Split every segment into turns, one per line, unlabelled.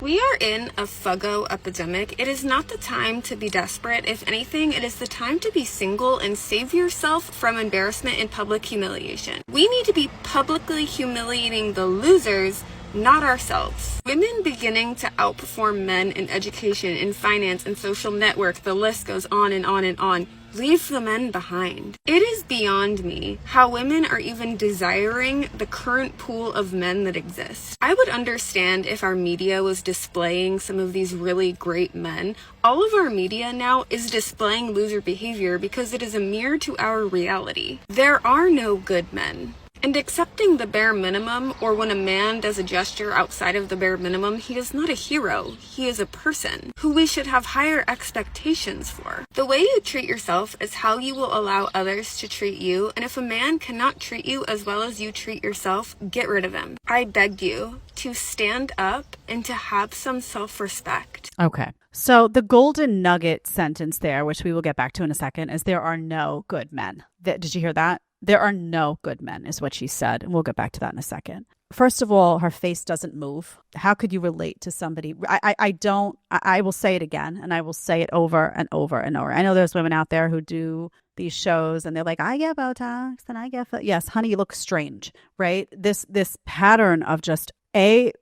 We are in a fuggo epidemic. It is not the time to be desperate. If anything, it is the time to be single and save yourself from embarrassment and public humiliation. We need to be publicly humiliating the losers, not ourselves. Women beginning to outperform men in education, in finance, and social network. The list goes on and on and on. Leave the men behind. It is beyond me how women are even desiring the current pool of men that exist. I would understand if our media was displaying some of these really great men. All of our media now is displaying loser behavior because it is a mirror to our reality. There are no good men. And accepting the bare minimum, or when a man does a gesture outside of the bare minimum, he is not a hero. He is a person who we should have higher expectations for. The way you treat yourself is how you will allow others to treat you, and if a man cannot treat you as well as you treat yourself, get rid of him. I beg you to stand up and to have some self-respect.
Okay. So the golden nugget sentence there, which we will get back to in a second, is there are no good men. Did you hear that? There are no good men is what she said. And we'll get back to that in a second. First of all, her face doesn't move. How could you relate to somebody? I will say it again, and I will say it over and over and over. I know there's women out there who do these shows and they're like, I get Botox and I get, yes, honey, you look strange, right? This pattern of just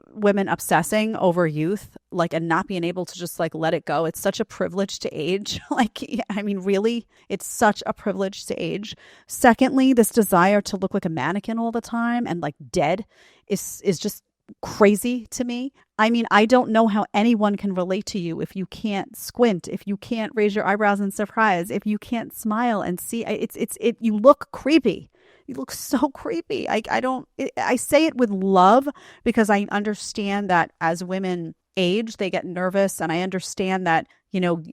women obsessing over youth, like, and not being able to just like let it go. It's such a privilege to age. Really, it's such a privilege to age. Secondly, this desire to look like a mannequin all the time and like dead is just crazy to me. I don't know how anyone can relate to you if you can't squint, if you can't raise your eyebrows in surprise, if you can't smile and see. You look creepy. You look so creepy. I say it with love because I understand that as women age, they get nervous. And I understand that,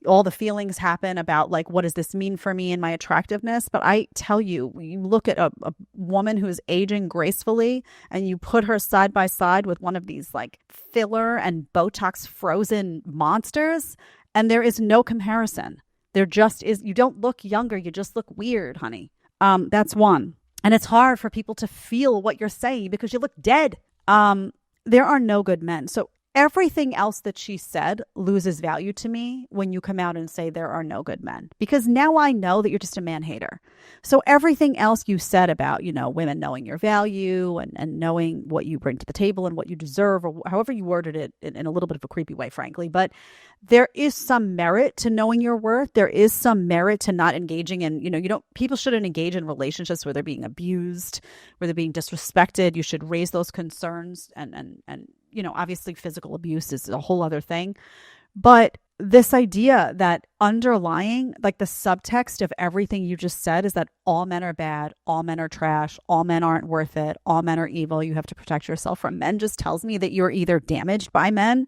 all the feelings happen about like, what does this mean for me and my attractiveness? But I tell you, you look at a woman who is aging gracefully and you put her side by side with one of these like filler and Botox frozen monsters, and there is no comparison. There just is. You don't look younger. You just look weird, honey. That's one. And it's hard for people to feel what you're saying because you look dead. There are no good men. So everything else that she said loses value to me when you come out and say there are no good men. Because now I know that you're just a man hater. So everything else you said about, women knowing your value and knowing what you bring to the table and what you deserve, or however you worded it in a little bit of a creepy way, frankly. But there is some merit to knowing your worth. There is some merit to not engaging in, people shouldn't engage in relationships where they're being abused, where they're being disrespected. You should raise those concerns and obviously physical abuse is a whole other thing. But this idea that underlying, like the subtext of everything you just said, is that all men are bad, all men are trash, all men aren't worth it, all men are evil, you have to protect yourself from men, just tells me that you're either damaged by men.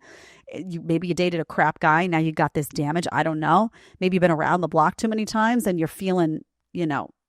Maybe you dated a crap guy, now you got this damage. I don't know. Maybe you've been around the block too many times and you're feeling,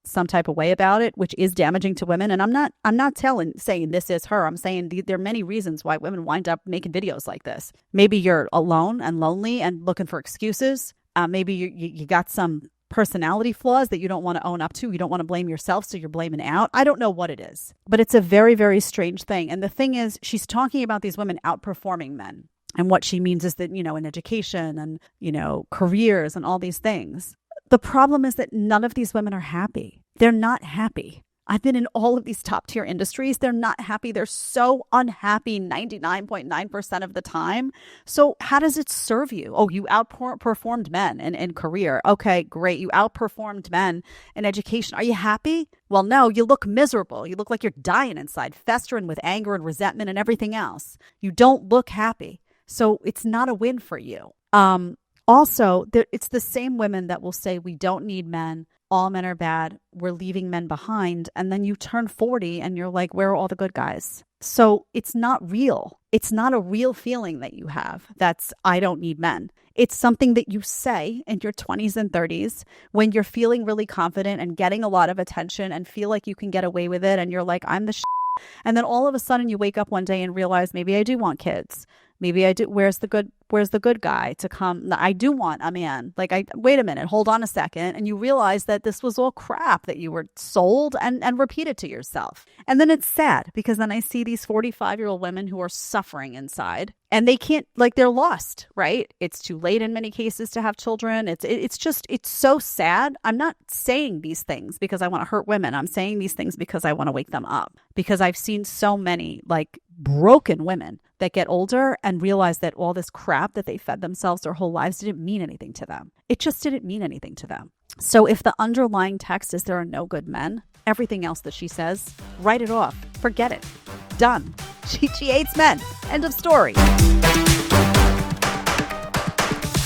some type of way about it, which is damaging to women. And I'm not saying this is her. I'm saying there are many reasons why women wind up making videos like this. Maybe you're alone and lonely and looking for excuses. Maybe you got some personality flaws that you don't want to own up to. You don't want to blame yourself, so you're blaming out. I don't know what it is, but it's a very, very strange thing. And the thing is, she's talking about these women outperforming men. And what she means is that, in education and, careers and all these things. The problem is that none of these women are happy. They're not happy. I've been in all of these top tier industries. They're not happy. They're so unhappy 99.9% of the time. So how does it serve you? Oh, you outperformed men in career. Okay, great. You outperformed men in education. Are you happy? Well, no, you look miserable. You look like you're dying inside, festering with anger and resentment and everything else. You don't look happy. So it's not a win for you. Also, it's the same women that will say, we don't need men. All men are bad. We're leaving men behind. And then you turn 40 and you're like, where are all the good guys? So it's not real. It's not a real feeling that you have. That's, I don't need men. It's something that you say in your 20s and 30s when you're feeling really confident and getting a lot of attention and feel like you can get away with it. And you're like, I'm the shit. And then all of a sudden you wake up one day and realize, maybe I do want kids. Maybe I do. Where's the good Where's the good guy to come? I do want a man. Like, wait a minute, hold on a second. And you realize that this was all crap that you were sold and repeated to yourself. And then it's sad because then I see these 45-year-old women who are suffering inside and they can't, like, they're lost, right? It's too late in many cases to have children. It's so sad. I'm not saying these things because I want to hurt women. I'm saying these things because I want to wake them up, because I've seen so many like broken women that get older and realize that all this crap that they fed themselves their whole lives didn't mean anything to them. It just didn't mean anything to them. So if the underlying text is there are no good men, everything else that she says, write it off. Forget it. Done. She hates men. End of story.